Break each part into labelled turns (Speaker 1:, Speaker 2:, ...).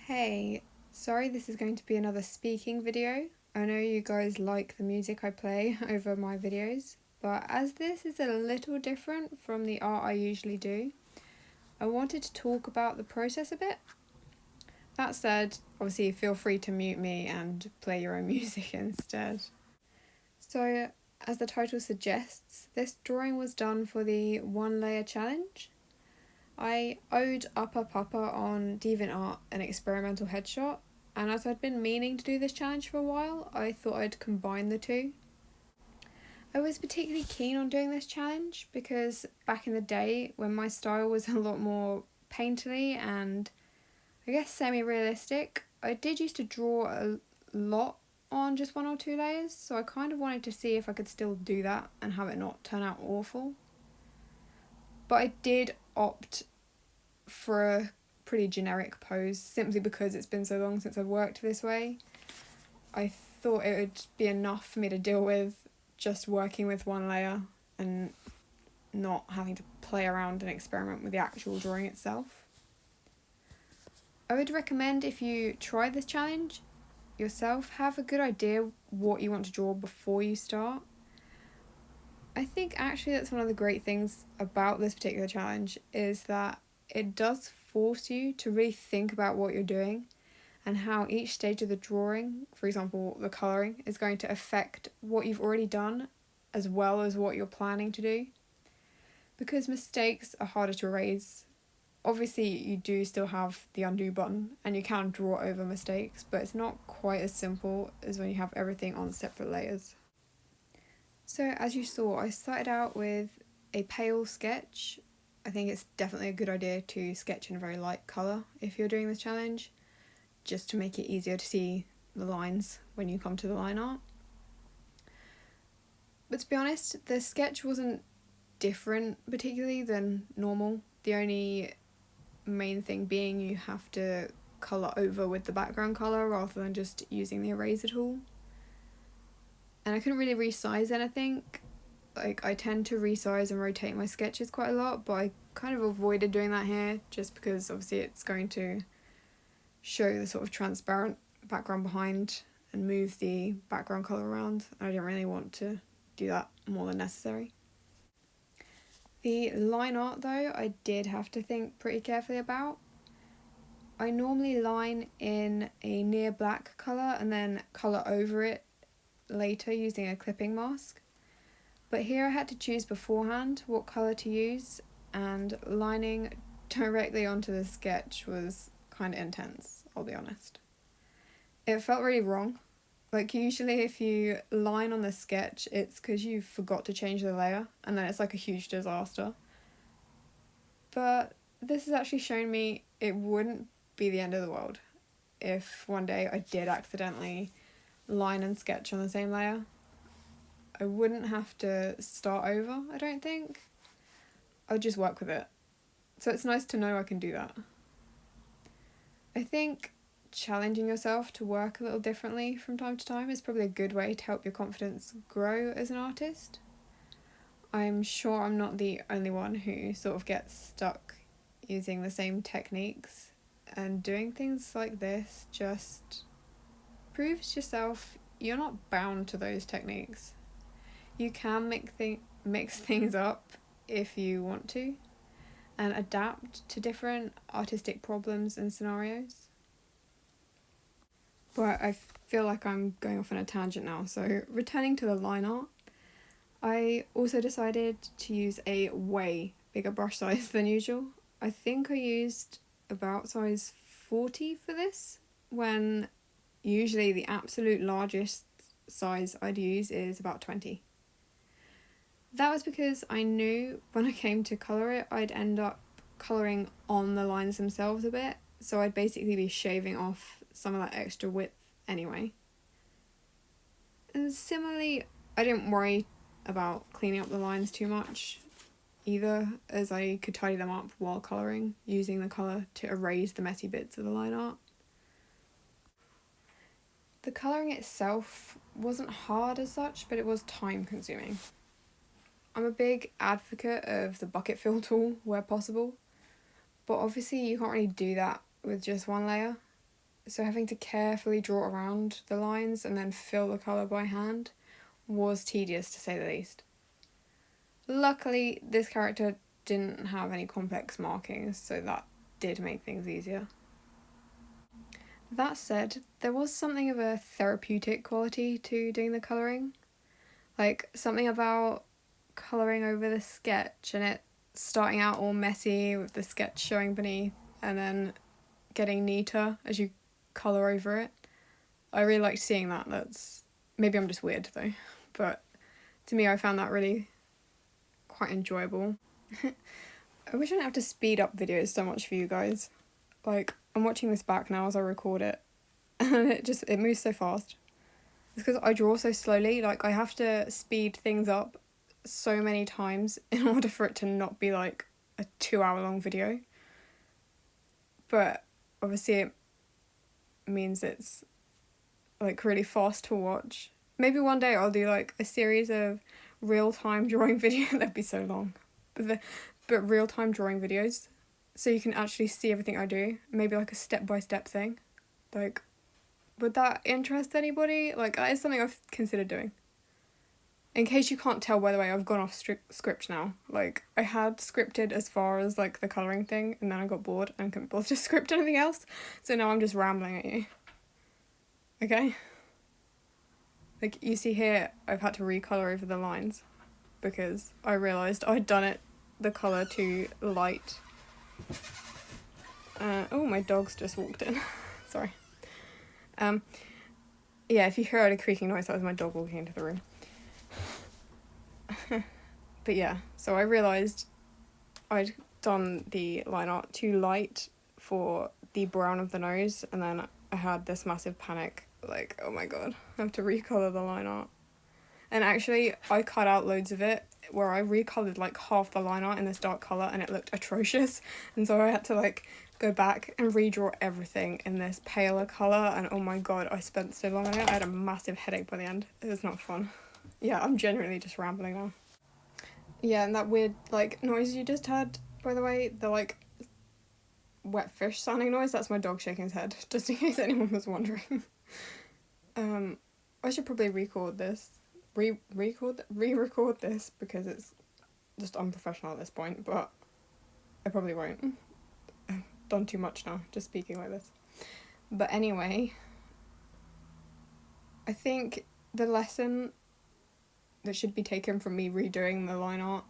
Speaker 1: Hey, sorry this is going to be another speaking video. I know you guys like the music I play over my videos, but as this is a little different from the art I usually do, I wanted to talk about the process a bit. That said, obviously feel free to mute me and play your own music instead. So, as the title suggests, this drawing was done for the one layer challenge. I owed UpperPupper on DeviantArt an experimental headshot, and as I'd been meaning to do this challenge for a while, I thought I'd combine the two. I was particularly keen on doing this challenge because back in the day, when my style was a lot more painterly and I guess semi-realistic, I did used to draw a lot on just one or two layers, so I kind of wanted to see if I could still do that and have it not turn out awful. But I did opt for a pretty generic pose simply because it's been so long since I've worked this way. I thought it would be enough for me to deal with just working with one layer and not having to play around and experiment with the actual drawing itself. I would recommend, if you try this challenge yourself, have a good idea what you want to draw before you start. I think actually that's one of the great things about this particular challenge, is that it does force you to really think about what you're doing and how each stage of the drawing, for example the colouring, is going to affect what you've already done as well as what you're planning to do. Because mistakes are harder to erase. Obviously you do still have the undo button and you can draw over mistakes, but it's not quite as simple as when you have everything on separate layers. So as you saw, I started out with a pale sketch. I think it's definitely a good idea to sketch in a very light colour if you're doing this challenge, just to make it easier to see the lines when you come to the line art. But to be honest, the sketch wasn't different particularly than normal. The only main thing being you have to colour over with the background colour rather than just using the eraser tool. And I couldn't really resize anything. Like, I tend to resize and rotate my sketches quite a lot, but I kind of avoided doing that here just because obviously it's going to show the sort of transparent background behind and move the background colour around. I didn't really want to do that more than necessary. The line art though, I did have to think pretty carefully about. I normally line in a near black colour and then colour over it later using a clipping mask. But here I had to choose beforehand what colour to use, and lining directly onto the sketch was kind of intense, I'll be honest. It felt really wrong. Like, usually if you line on the sketch, it's because you forgot to change the layer, and then it's like a huge disaster. But this has actually shown me it wouldn't be the end of the world if one day I did accidentally line and sketch on the same layer. I wouldn't have to start over, I don't think. I'd just work with it. So it's nice to know I can do that. I think challenging yourself to work a little differently from time to time is probably a good way to help your confidence grow as an artist. I'm sure I'm not the only one who sort of gets stuck using the same techniques, and doing things like this just proves yourself you're not bound to those techniques. You can mix things up if you want to, and adapt to different artistic problems and scenarios. But I feel like I'm going off on a tangent now, so returning to the line art, I also decided to use a way bigger brush size than usual. I think I used about size 40 for this, when usually the absolute largest size I'd use is about 20. That was because I knew when I came to colour it, I'd end up colouring on the lines themselves a bit, so I'd basically be shaving off some of that extra width anyway. And similarly, I didn't worry about cleaning up the lines too much either, as I could tidy them up while colouring, using the colour to erase the messy bits of the line art. The colouring itself wasn't hard as such, but it was time consuming. I'm a big advocate of the bucket fill tool where possible, but obviously you can't really do that with just one layer. so having to carefully draw around the lines and then fill the colour by hand was tedious, to say the least. Luckily, this character didn't have any complex markings, so that did make things easier. That said, there was something of a therapeutic quality to doing the colouring. Like, something about colouring over the sketch and it starting out all messy with the sketch showing beneath and then getting neater as you colour over it. I really liked seeing that. That's, maybe I'm just weird though, but to me I found that really quite enjoyable. I wish I didn't have to speed up videos so much for you guys. Like, I'm watching this back now as I record it, and it moves so fast. It's because I draw so slowly, like, I have to speed things up so many times in order for it to not be, like, a 2-hour long video. But, obviously, it means it's, like, really fast to watch. Maybe one day I'll do, like, a series of real-time drawing videos. That'd be so long. But real-time drawing videos, so you can actually see everything I do. Maybe like a step-by-step thing. Like, would that interest anybody? Like, that is something I've considered doing. In case you can't tell, by the way, I've gone off script now. Like, I had scripted as far as, like, the colouring thing, and then I got bored and couldn't bother to script anything else. So now I'm just rambling at you. Okay? Like, you see here, I've had to recolour over the lines because I realised I'd done it, the colour too light. Oh, my dog's just walked in. Sorry. Yeah, if you heard a creaking noise, that was my dog walking into the room. But yeah, so I realised I'd done the line art too light for the brown of the nose, and then I had this massive panic, like, oh my god, I have to recolour the line art. And actually, I cut out loads of it, where I recoloured like half the line art in this dark colour and it looked atrocious, and so I had to like go back and redraw everything in this paler colour, and oh my god, I spent so long on it. I had a massive headache by the end. It was not fun. Yeah, I'm genuinely just rambling now. Yeah, and that weird like noise you just heard, by the way, the like wet fish sounding noise, that's my dog shaking his head, just in case anyone was wondering. I should probably re-record this because it's just unprofessional at this point, but I probably won't. I've done too much now, just speaking like this. But anyway, I think the lesson that should be taken from me redoing the line art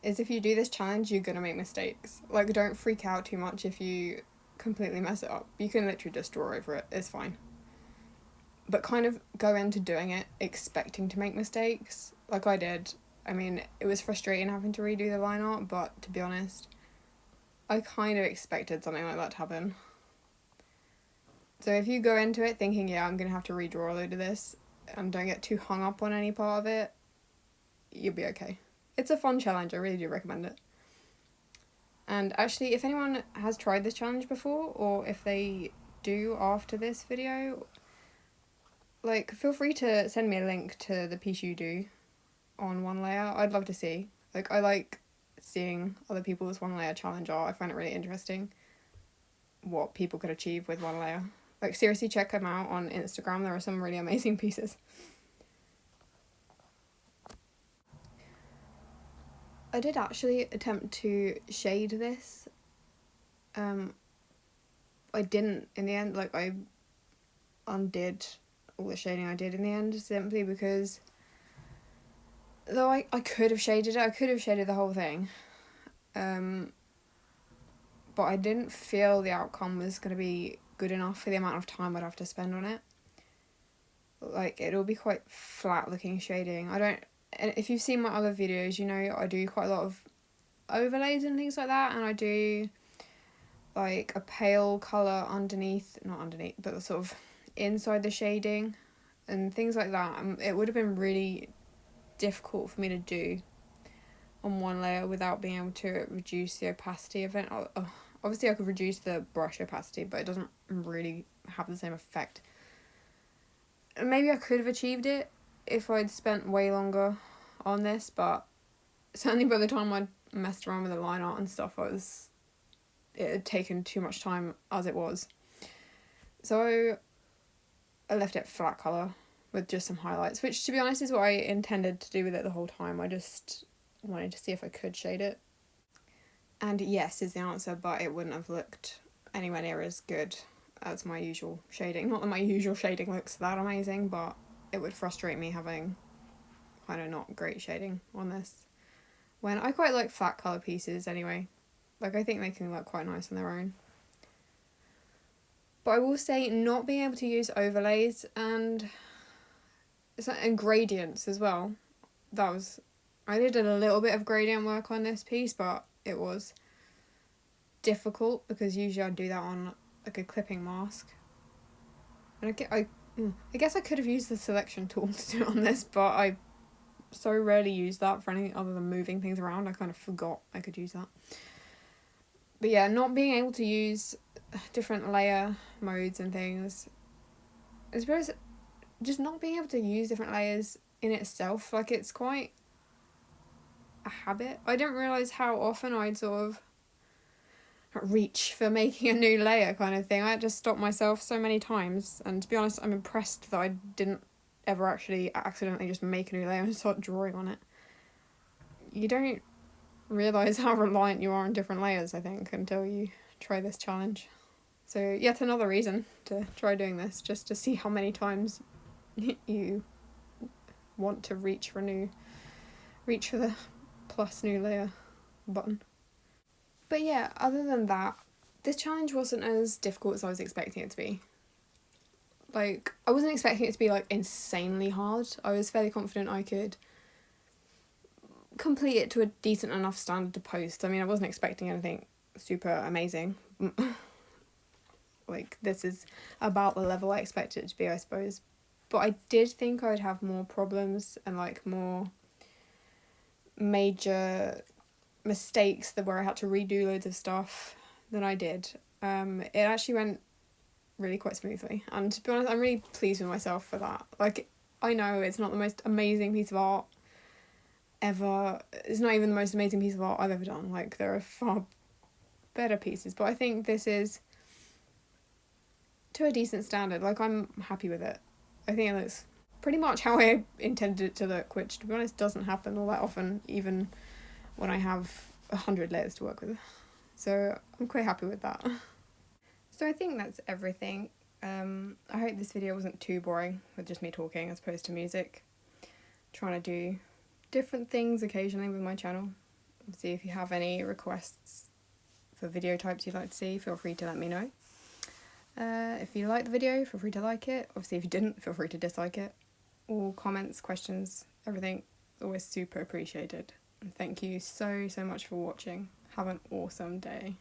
Speaker 1: is if you do this challenge, you're gonna make mistakes. Like, don't freak out too much if you completely mess it up. You can literally just draw over it, it's fine. But kind of go into doing it expecting to make mistakes, like I did. I mean, it was frustrating having to redo the line art, but to be honest, I kind of expected something like that to happen. So if you go into it thinking, yeah, I'm going to have to redraw a load of this, and don't get too hung up on any part of it, you'll be okay. It's a fun challenge, I really do recommend it. And actually, if anyone has tried this challenge before, or if they do after this video, like, feel free to send me a link to the piece you do on one layer. I'd love to see. Like, I like seeing other people's one layer challenge art. I find it really interesting what people could achieve with one layer. Like, seriously, check them out on Instagram. There are some really amazing pieces. I did actually attempt to shade this. I didn't in the end. Like, I undid all the shading I did in the end, simply because though I could have shaded it, I could have shaded the whole thing, but I didn't feel the outcome was going to be good enough for the amount of time I'd have to spend on it. Like, it'll be quite flat looking shading. And if you've seen my other videos, you know I do quite a lot of overlays and things like that, and I do like a pale colour not underneath, but sort of inside the shading and things like that. It would have been really difficult for me to do on one layer without being able to reduce the opacity of it. Obviously I could reduce the brush opacity, but it doesn't really have the same effect. Maybe I could have achieved it if I'd spent way longer on this, but certainly by the time I'd messed around with the line art and stuff, it had taken too much time as it was. So I left it flat colour with just some highlights, which to be honest is what I intended to do with it the whole time. I just wanted to see if I could shade it. And yes is the answer, but it wouldn't have looked anywhere near as good as my usual shading. Not that my usual shading looks that amazing, but it would frustrate me having kind of not great shading on this. When I quite like flat colour pieces anyway. Like, I think they can look quite nice on their own. But I will say not being able to use overlays and gradients as well. I did a little bit of gradient work on this piece, but it was difficult because usually I'd do that on like a clipping mask. And I guess I could have used the selection tool to do it on this, but I so rarely use that for anything other than moving things around. I kind of forgot I could use that. But yeah, not being able to use different layer modes and things, I suppose just not being able to use different layers in itself, like, it's quite a habit. I didn't realise how often I'd sort of reach for making a new layer kind of thing. I had to stop myself so many times, and to be honest, I'm impressed that I didn't ever actually accidentally just make a new layer and start drawing on it. You don't realise how reliant you are on different layers, I think, until you try this challenge. So yet another reason to try doing this, just to see how many times you want to reach for the plus new layer button. But yeah, other than that, this challenge wasn't as difficult as I was expecting it to be. Like, I wasn't expecting it to be like insanely hard. I was fairly confident I could complete it to a decent enough standard to post. I mean, I wasn't expecting anything super amazing. Like, this is about the level I expected it to be, I suppose. But I did think I would have more problems and like more major mistakes where I had to redo loads of stuff than I did. It actually went really quite smoothly, and to be honest, I'm really pleased with myself for that. Like, I know it's not the most amazing piece of art ever. It's not even the most amazing piece of art I've ever done. Like, there are far better pieces, but I think this is to a decent standard. Like, I'm happy with it. I think it looks pretty much how I intended it to look, which to be honest doesn't happen all that often, even when I have 100 layers to work with. So I'm quite happy with that. So I think that's everything. I hope this video wasn't too boring with just me talking as opposed to music. Trying to do different things occasionally with my channel. Obviously, if you have any requests for video types you'd like to see, feel free to let me know. If you liked the video, feel free to like it. Obviously, if you didn't, feel free to dislike it. All comments, questions, everything is always super appreciated. And thank you so much for watching. Have an awesome day.